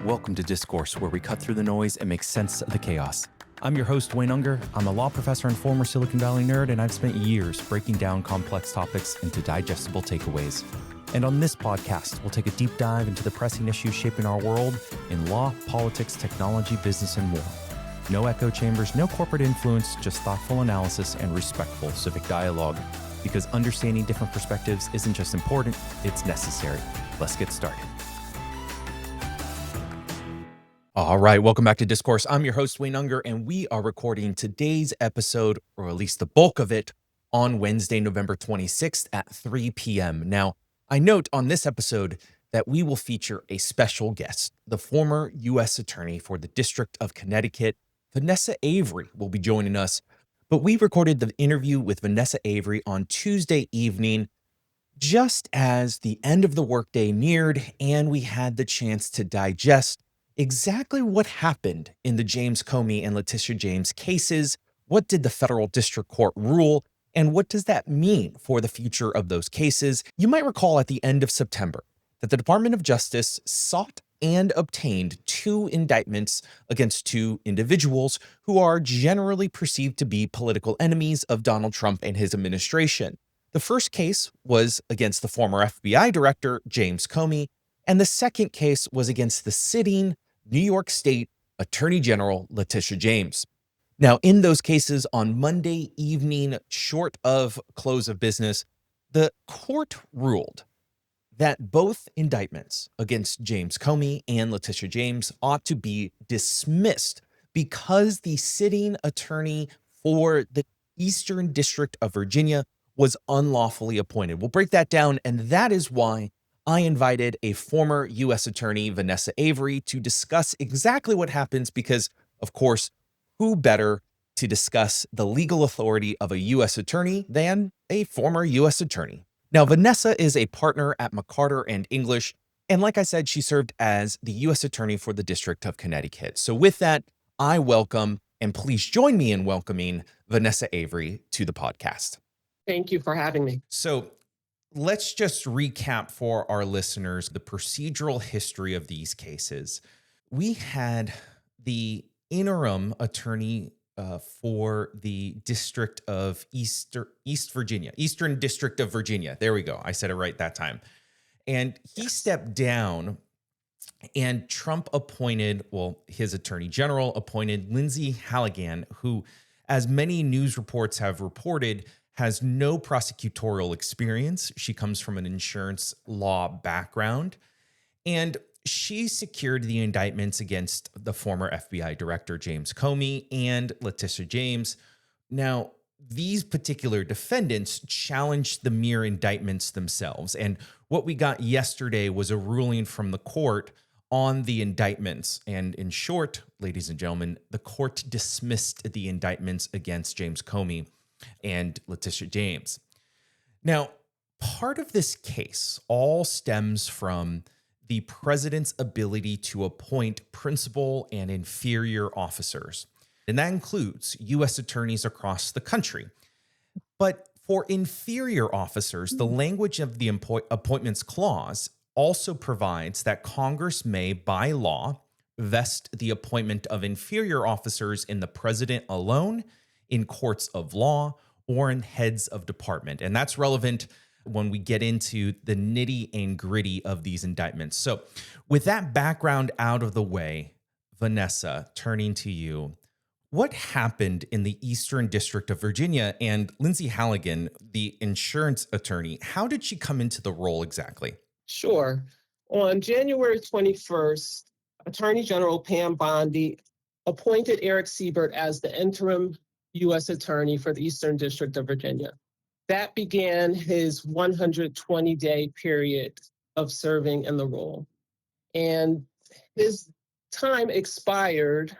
Welcome to Discourse, where we cut through the noise and make sense of the chaos. I'm your host, Wayne Unger. I'm a law professor and former Silicon Valley nerd, and I've spent years breaking down complex topics into digestible takeaways. And on this podcast, we'll take a deep dive into the pressing issues shaping our world in law, politics, technology, business, and more. No echo chambers, no corporate influence, just thoughtful analysis and respectful civic dialogue. Because understanding different perspectives isn't just important, it's necessary. Let's get started. All right, welcome back to Discourse. I'm your host, Wayne Unger, and we are recording today's episode, or at least the bulk of it, on Wednesday, November 26th at 3 p.m. Now, I note on this episode that we will feature a special guest. The former U.S. Attorney for the District of Connecticut, Vanessa Avery, will be joining us. But we recorded the interview with Vanessa Avery on Tuesday evening, just as the end of the workday neared, and we had the chance to digest exactly what happened in the James Comey and Letitia James cases. What did the federal district court rule? And what does that mean for the future of those cases? You might recall at the end of September that the Department of Justice sought and obtained 2 indictments against 2 individuals who are generally perceived to be political enemies of Donald Trump and his administration. The first case was against the former FBI director, James Comey, and the second case was against the sitting New York State Attorney General, Letitia James. Now, in those cases on Monday evening, short of close of business, the court ruled that both indictments against James Comey and Letitia James ought to be dismissed because the sitting attorney for the Eastern District of Virginia was unlawfully appointed. We'll break that down, and that is why I invited a former U.S. Attorney, Vanessa Avery, to discuss exactly what happens because, of course, who better to discuss the legal authority of a U.S. attorney than a former U.S. attorney? Now, Vanessa is a partner at McCarter and English, and like I said, she served as the U.S. Attorney for the District of Connecticut. So with that, I welcome, and please join me in welcoming Vanessa Avery to the podcast. Thank you for having me. So let's just recap for our listeners the procedural history of these cases. We had the interim attorney for the District of Eastern District of Virginia. There we go. I said it right that time. And he stepped down, and Trump appointed, his Attorney General appointed Lindsay Halligan, who, as many news reports have reported, has no prosecutorial experience. She comes from an insurance law background, and she secured the indictments against the former FBI director, James Comey, and Letitia James. Now, these particular defendants challenged the mere indictments themselves. And what we got yesterday was a ruling from the court on the indictments. And in short, ladies and gentlemen, the court dismissed the indictments against James Comey and Letitia James. Now, part of this case all stems from the president's ability to appoint principal and inferior officers. And that includes U.S. attorneys across the country. But for inferior officers, the language of the Appointments Clause also provides that Congress may, by law, vest the appointment of inferior officers in the president alone, in courts of law, or in heads of department. And that's relevant when we get into the nitty and gritty of these indictments. So with that background out of the way, Vanessa, turning to you, what happened in the Eastern District of Virginia? And Lindsay Halligan, the insurance attorney, how did she come into the role exactly? Sure. On January 21st, Attorney General Pam Bondi appointed Eric Siebert as the interim U.S. Attorney for the Eastern District of Virginia. That began his 120-day period of serving in the role. And his time expired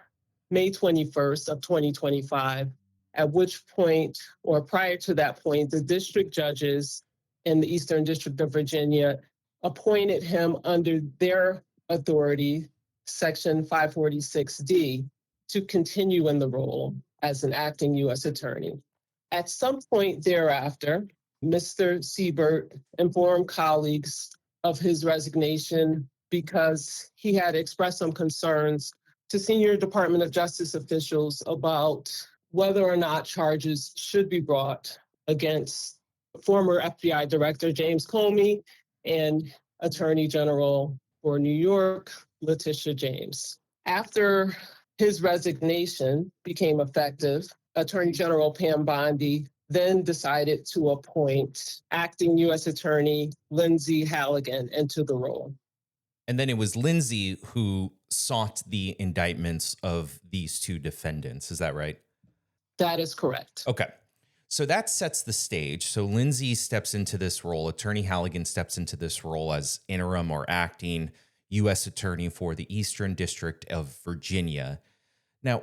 May 21st of 2025, at which point, or prior to that point, the district judges in the Eastern District of Virginia appointed him under their authority, Section 546D, to continue in the role as an acting U.S. attorney. At some point thereafter, Mr. Siebert informed colleagues of his resignation because he had expressed some concerns to senior Department of Justice officials about whether or not charges should be brought against former FBI Director James Comey and Attorney General for New York, Letitia James. After his resignation became effective, Attorney General Pam Bondi then decided to appoint acting U.S. Attorney Lindsay Halligan into the role. And then it was Lindsay who sought the indictments of these two defendants. Is that right? That is correct. Okay. So that sets the stage. So Lindsay steps into this role. Attorney Halligan steps into this role as interim or acting U.S. Attorney for the Eastern District of Virginia. Now,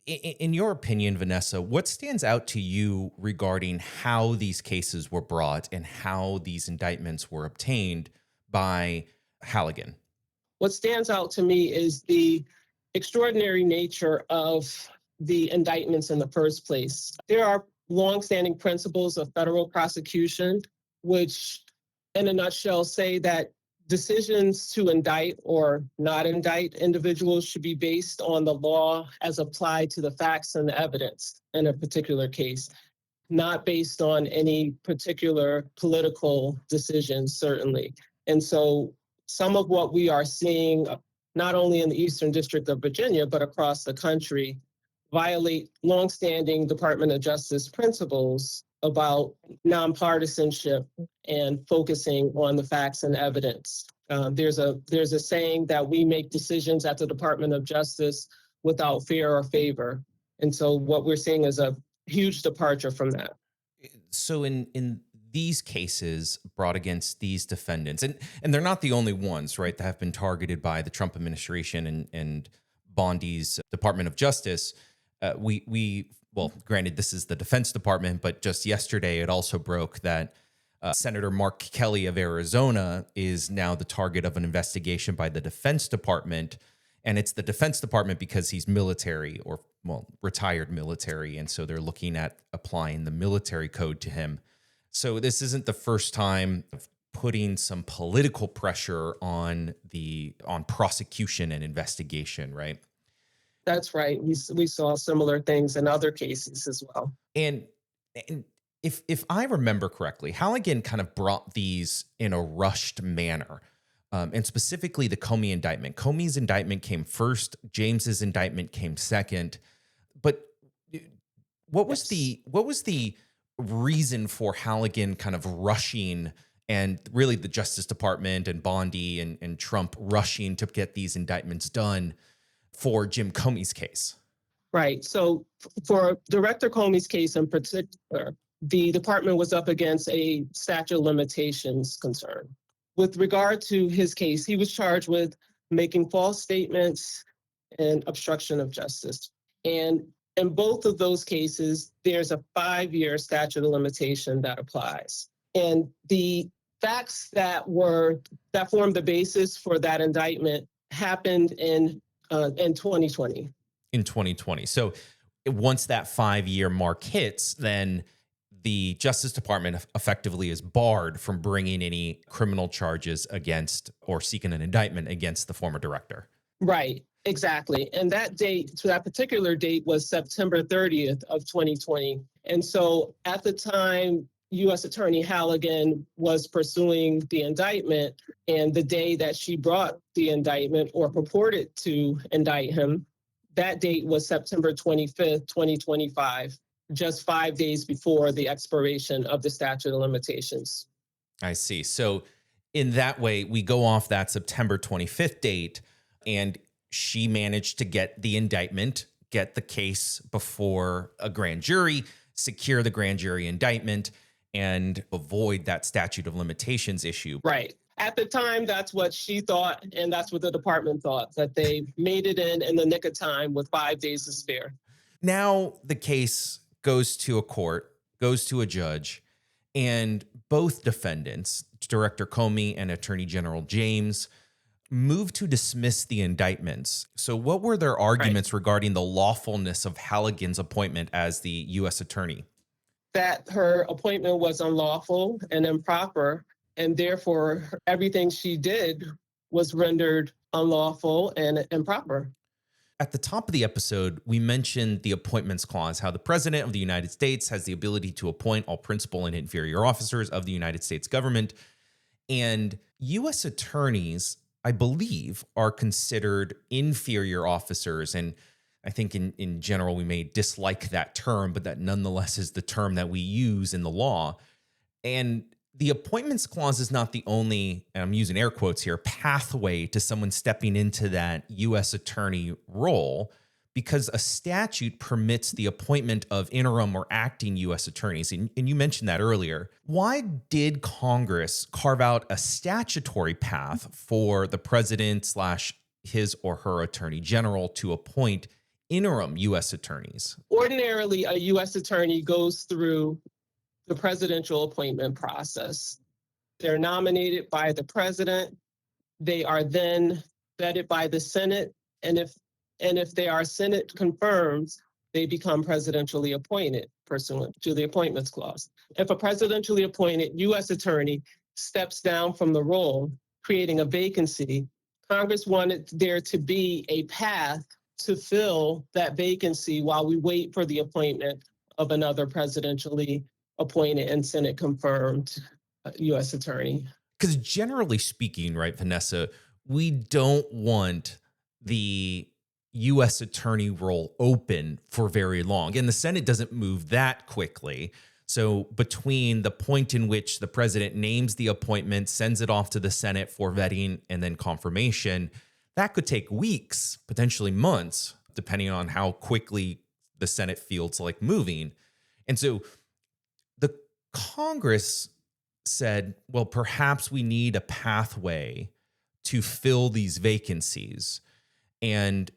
in your opinion, Vanessa, what stands out to you regarding how these cases were brought and how these indictments were obtained by Halligan? What stands out to me is the extraordinary nature of the indictments in the first place. There are longstanding principles of federal prosecution, which, in a nutshell, say that decisions to indict or not indict individuals should be based on the law as applied to the facts and the evidence in a particular case, not based on any particular political decisions, certainly. And so some of what we are seeing, not only in the Eastern District of Virginia, but across the country, violate longstanding Department of Justice principles about nonpartisanship and focusing on the facts and evidence. There's a saying that we make decisions at the Department of Justice without fear or favor. And so what we're seeing is a huge departure from that. So in these cases brought against these defendants, and they're not the only ones, right, that have been targeted by the Trump administration and Bondi's Department of Justice. Well, granted, this is the Defense Department, but just yesterday it also broke that Senator Mark Kelly of Arizona is now the target of an investigation by the Defense Department. And it's the Defense Department because he's military or, well, retired military. And so they're looking at applying the military code to him. So this isn't the first time of putting some political pressure on prosecution and investigation, right? That's right. We saw similar things in other cases as well. And if I remember correctly, Halligan kind of brought these in a rushed manner. And specifically the Comey indictment. Comey's indictment came first. James's indictment came second. But what was the reason for Halligan kind of rushing, and really the Justice Department and Bondi and Trump rushing to get these indictments done for Jim Comey's case? Right. So for Director Comey's case in particular, the department was up against a statute of limitations concern. With regard to his case, he was charged with making false statements and obstruction of justice. And in both of those cases, there's a 5-year statute of limitation that applies. And the facts that formed the basis for that indictment happened in 2020. In 2020. So once that 5-year mark hits, then the Justice Department effectively is barred from bringing any criminal charges against or seeking an indictment against the former director. Right, exactly. And that particular date was September 30th of 2020. And so at the time, U.S. Attorney Halligan was pursuing the indictment, and the day that she brought the indictment or purported to indict him, that date was September 25th, 2025. Just 5 days before the expiration of the statute of limitations. I see. So in that way, we go off that September 25th date, and she managed to get the indictment, get the case before a grand jury, secure the grand jury indictment, and avoid that statute of limitations issue. Right. At the time, that's what she thought, and that's what the department thought, that they made it in the nick of time with 5 days to spare. Now the case goes to a court, goes to a judge, and both defendants, Director Comey and Attorney General James, moved to dismiss the indictments. So what were their arguments regarding the lawfulness of Halligan's appointment as the U.S. attorney? That her appointment was unlawful and improper, and therefore everything she did was rendered unlawful and improper. At the top of the episode, we mentioned the appointments clause, how the president of the United States has the ability to appoint all principal and inferior officers of the United States government. And U.S. attorneys, I believe, are considered inferior officers. And I think in general, we may dislike that term, but that nonetheless is the term that we use in the law. And the appointments clause is not the only, and I'm using air quotes here, pathway to someone stepping into that U.S. attorney role, because a statute permits the appointment of interim or acting U.S. attorneys. And you mentioned that earlier. Why did Congress carve out a statutory path for the president / his or her attorney general to appoint interim U.S. attorneys? Ordinarily, a U.S. attorney goes through the presidential appointment process. They're nominated by the president. They are then vetted by the Senate. And if they are Senate confirmed, they become presidentially appointed pursuant to the appointments clause. If a presidentially appointed U.S. attorney steps down from the role, creating a vacancy, Congress wanted there to be a path to fill that vacancy while we wait for the appointment of another presidentially appointed and Senate confirmed U.S. attorney. Because generally speaking, right, Vanessa, we don't want the U.S. attorney role open for very long. And the Senate doesn't move that quickly. So between the point in which the president names the appointment, sends it off to the Senate for vetting and then confirmation, that could take weeks, potentially months, depending on how quickly the Senate feels like moving. And so the Congress said, well, perhaps we need a pathway to fill these vacancies. And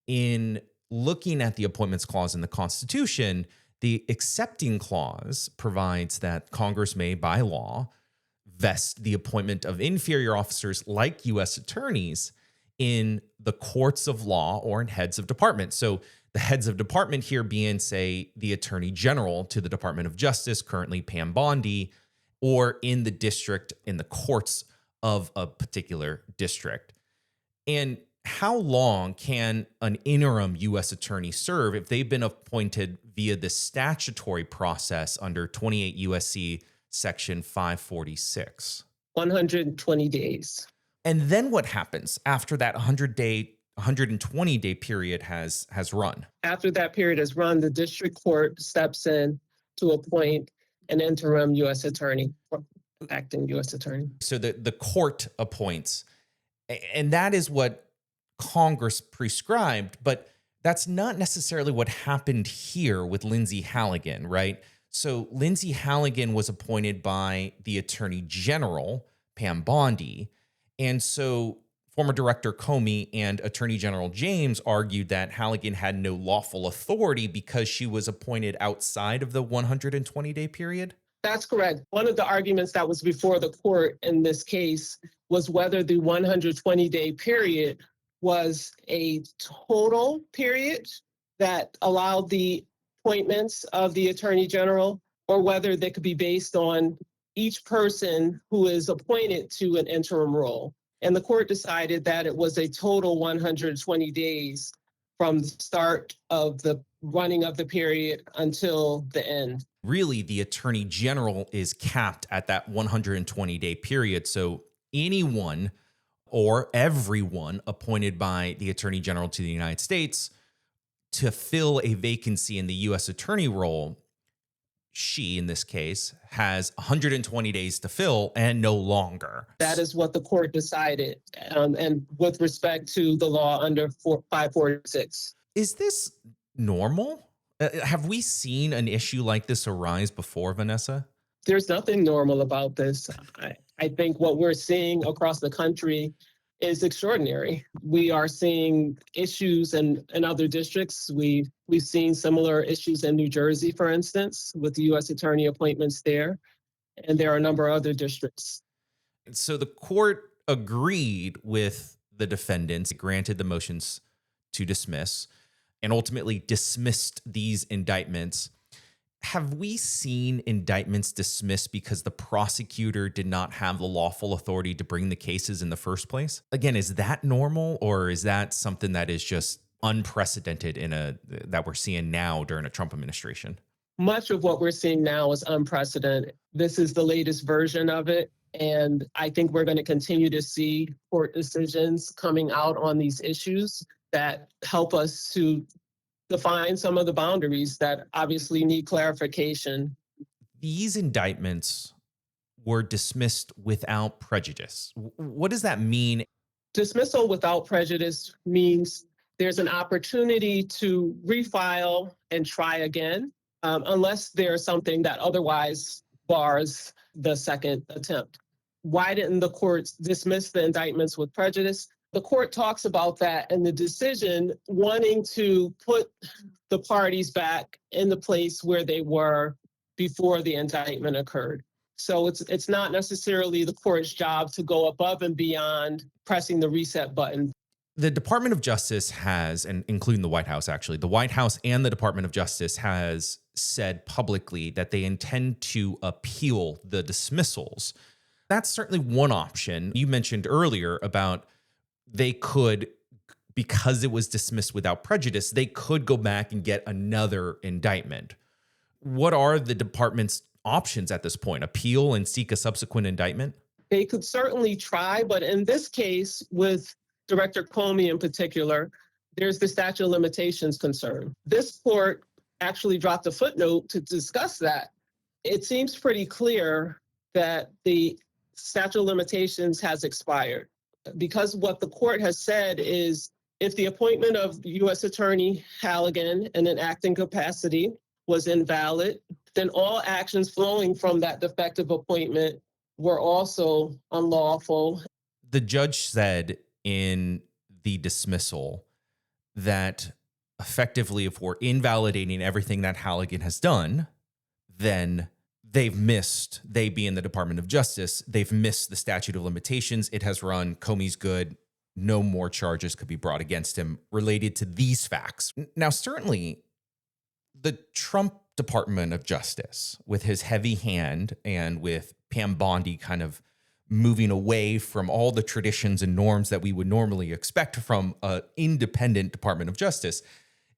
in looking at the appointments clause in the Constitution, the accepting clause provides that Congress may, by law, vest the appointment of inferior officers like U.S. attorneys in the courts of law or in heads of department. So the heads of department here being, say, the Attorney General to the Department of Justice, currently Pam Bondi, or in the district, in the courts of a particular district. And how long can an interim U.S. attorney serve if they've been appointed via the statutory process under 28 U.S.C. Section 546? 120 days. And then what happens after that 120-day period has run? After that period has run, the district court steps in to appoint an interim U.S. attorney, acting U.S. attorney. So the court appoints, and that is what Congress prescribed, but that's not necessarily what happened here with Lindsay Halligan, right? So Lindsay Halligan was appointed by the Attorney General, Pam Bondi, and so former Director Comey and Attorney General James argued that Halligan had no lawful authority because she was appointed outside of the 120-day period? That's correct. One of the arguments that was before the court in this case was whether the 120-day period was a total period that allowed the appointments of the Attorney General, or whether they could be based on each person who is appointed to an interim role. And the court decided that it was a total 120 days from the start of the running of the period until the end. Really, the Attorney General is capped at that 120-day period. So anyone or everyone appointed by the Attorney General to the United States to fill a vacancy in the U.S. attorney role, she, in this case, has 120 days to fill and no longer. That is what the court decided, and with respect to the law under 546. Is this normal? Have we seen an issue like this arise before, Vanessa? There's nothing normal about this. I think what we're seeing across the country is extraordinary. We are seeing issues in other districts. We've seen similar issues in New Jersey, for instance, with the U.S. attorney appointments there. And there are a number of other districts. So the court agreed with the defendants, granted the motions to dismiss, and ultimately dismissed these indictments. Have we seen indictments dismissed because the prosecutor did not have the lawful authority to bring the cases in the first place? Again, is that normal, or is that something that is just unprecedented that we're seeing now during a Trump administration? Much of what we're seeing now is unprecedented. This is the latest version of it. And I think we're going to continue to see court decisions coming out on these issues that help us to define some of the boundaries that obviously need clarification. These indictments were dismissed without prejudice. What does that mean? Dismissal without prejudice means there's an opportunity to refile and try again, unless there's something that otherwise bars the second attempt. Why didn't the courts dismiss the indictments with prejudice? The court talks about that in the decision, wanting to put the parties back in the place where they were before the indictment occurred. So it's not necessarily the court's job to go above and beyond pressing the reset button. The Department of Justice has, and including the White House, actually, the White House and the Department of Justice has said publicly that they intend to appeal the dismissals. That's certainly one option. You mentioned earlier about they could, because it was dismissed without prejudice, they could go back and get another indictment. What are the department's options at this point? Appeal and seek a subsequent indictment? They could certainly try, but in this case, with Director Comey in particular, there's the statute of limitations concern. This court actually dropped a footnote to discuss that. It seems pretty clear that the statute of limitations has expired, because what the court has said is if the appointment of U.S. Attorney Halligan in an acting capacity was invalid, then all actions flowing from that defective appointment were also unlawful. The judge said in the dismissal that effectively, if we're invalidating everything that Halligan has done, then they being the Department of Justice, they've missed the statute of limitations. It has run. Comey's good. No more charges could be brought against him related to these facts. Now, certainly, the Trump Department of Justice, with his heavy hand and with Pam Bondi kind of moving away from all the traditions and norms that we would normally expect from an independent Department of Justice,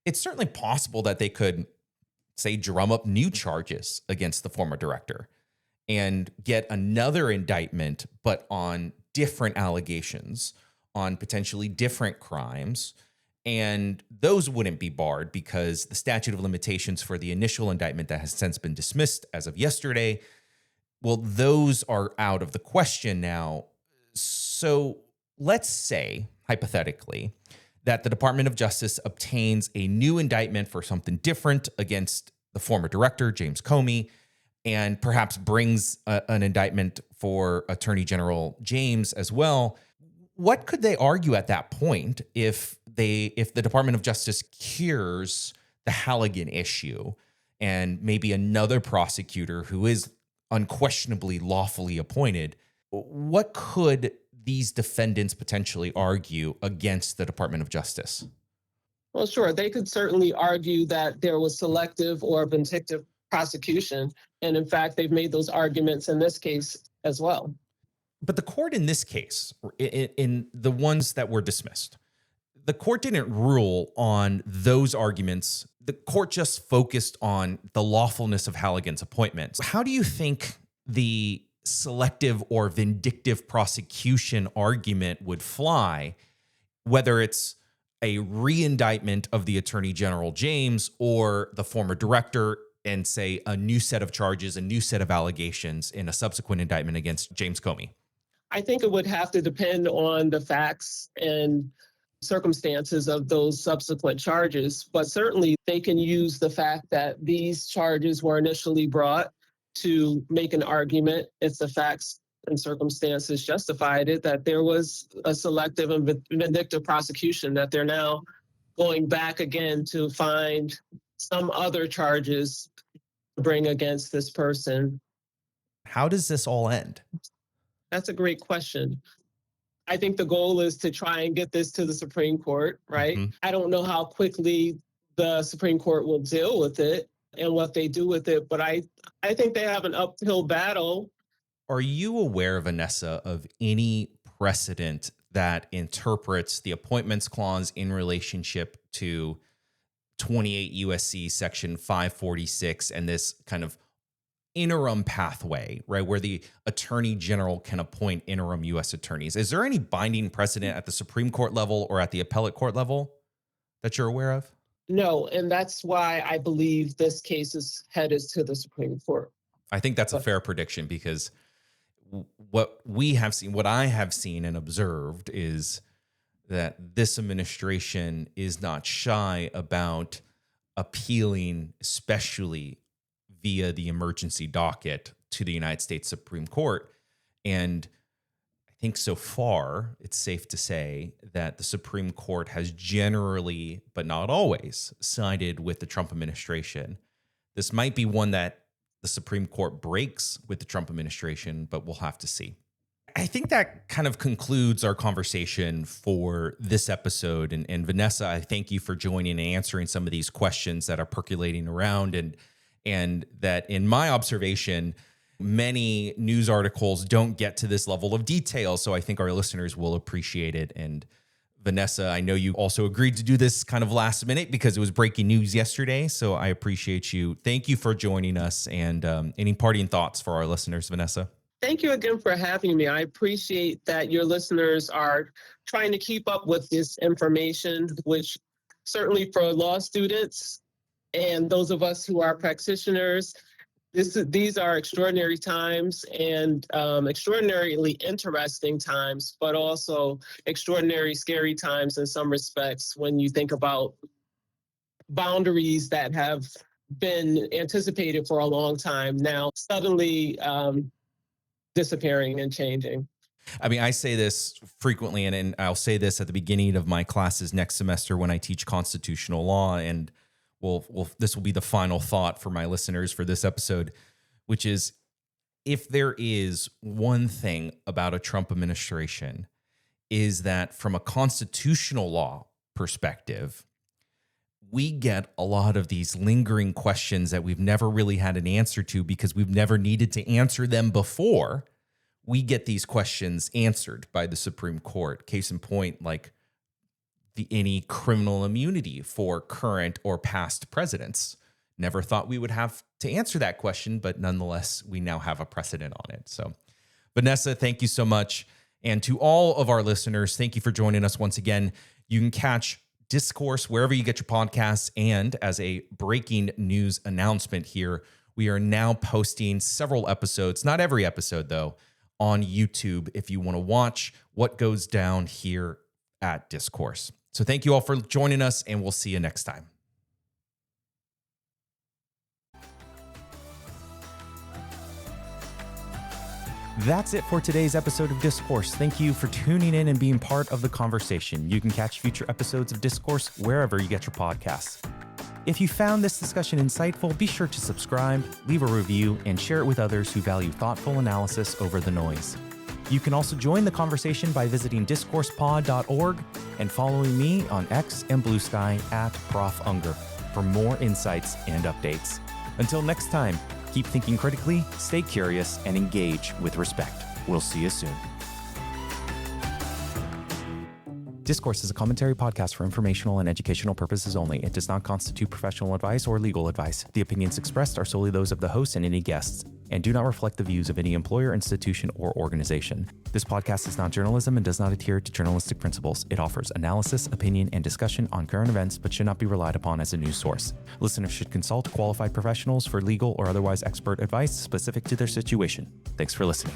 it's certainly possible that they could, say, drum up new charges against the former director and get another indictment, but on different allegations, on potentially different crimes. And those wouldn't be barred because the statute of limitations for the initial indictment that has since been dismissed as of yesterday, well, those are out of the question now. So let's say, hypothetically, that the Department of Justice obtains a new indictment for something different against the former director, James Comey, and perhaps brings an indictment for Attorney General James as well. What could they argue at that point if the Department of Justice cures the Halligan issue and maybe another prosecutor who is unquestionably lawfully appointed? What could these defendants potentially argue against the Department of Justice? Well, sure, they could certainly argue that there was selective or vindictive prosecution. And in fact, they've made those arguments in this case as well. But the court in this case, in the ones that were dismissed, the court didn't rule on those arguments. The court just focused on the lawfulness of Halligan's appointments. How do you think the selective or vindictive prosecution argument would fly, whether it's a re-indictment of the Attorney General James or the former director and, say, a new set of charges, a new set of allegations in a subsequent indictment against James Comey? I think it would have to depend on the facts and circumstances of those subsequent charges, but certainly they can use the fact that these charges were initially brought to make an argument, if the facts and circumstances justified it, that there was a selective and vindictive prosecution, that they're now going back again to find some other charges to bring against this person. How does this all end? That's a great question. I think the goal is to try and get this to the Supreme Court, right? Mm-hmm. I don't know how quickly the Supreme Court will deal with it. and what they do with it. But I think they have an uphill battle. Are you aware, Vanessa, of any precedent that interprets the appointments clause in relationship to 28 USC section 546 and this kind of interim pathway, right, where the attorney general can appoint interim U.S. attorneys? Is there any binding precedent at the Supreme Court level or at the appellate court level that you're aware of? No, and that's why I believe this case is headed to the Supreme Court. I think that's a fair prediction, because what I have seen and observed is that this administration is not shy about appealing, especially via the emergency docket, to the United States Supreme Court. And I think so far, it's safe to say that the Supreme Court has generally, but not always, sided with the Trump administration. This might be one that the Supreme Court breaks with the Trump administration, but we'll have to see. I think that kind of concludes our conversation for this episode. And Vanessa, I thank you for joining and answering some of these questions that are percolating around, and that, in my observation, many news articles don't get to this level of detail. So I think our listeners will appreciate it. And Vanessa, I know you also agreed to do this kind of last minute because it was breaking news yesterday. So I appreciate you. Thank you for joining us. And any parting thoughts for our listeners, Vanessa? Thank you again for having me. I appreciate that your listeners are trying to keep up with this information, which certainly for law students and those of us who are practitioners, these are extraordinary times, and extraordinarily interesting times, but also extraordinary scary times in some respects when you think about boundaries that have been anticipated for a long time now suddenly disappearing and changing. I mean, I say this frequently, and I'll say this at the beginning of my classes next semester when I teach constitutional law, and this will be the final thought for my listeners for this episode, which is, if there is one thing about a Trump administration, is that from a constitutional law perspective, we get a lot of these lingering questions that we've never really had an answer to because we've never needed to answer them before. We get these questions answered by the Supreme Court. Case in point, like any criminal immunity for current or past presidents. Never thought we would have to answer that question, but nonetheless, we now have a precedent on it. So, Vanessa, thank you so much. And to all of our listeners, thank you for joining us once again. You can catch Discourse wherever you get your podcasts. And as a breaking news announcement here, we are now posting several episodes, not every episode though, on YouTube if you want to watch what goes down here at Discourse. So thank you all for joining us, and we'll see you next time. That's it for today's episode of Discourse. Thank you for tuning in and being part of the conversation. You can catch future episodes of Discourse wherever you get your podcasts. If you found this discussion insightful, be sure to subscribe, leave a review, and share it with others who value thoughtful analysis over the noise. You can also join the conversation by visiting discoursepod.org and following me on X and Blue Sky at Prof. Unger for more insights and updates. Until next time, keep thinking critically, stay curious, and engage with respect. We'll see you soon. Discourse is a commentary podcast for informational and educational purposes only. It does not constitute professional advice or legal advice. The opinions expressed are solely those of the host and any guests, and do not reflect the views of any employer, institution, or organization. This podcast is not journalism and does not adhere to journalistic principles. It offers analysis, opinion, and discussion on current events, but should not be relied upon as a news source. Listeners should consult qualified professionals for legal or otherwise expert advice specific to their situation. Thanks for listening.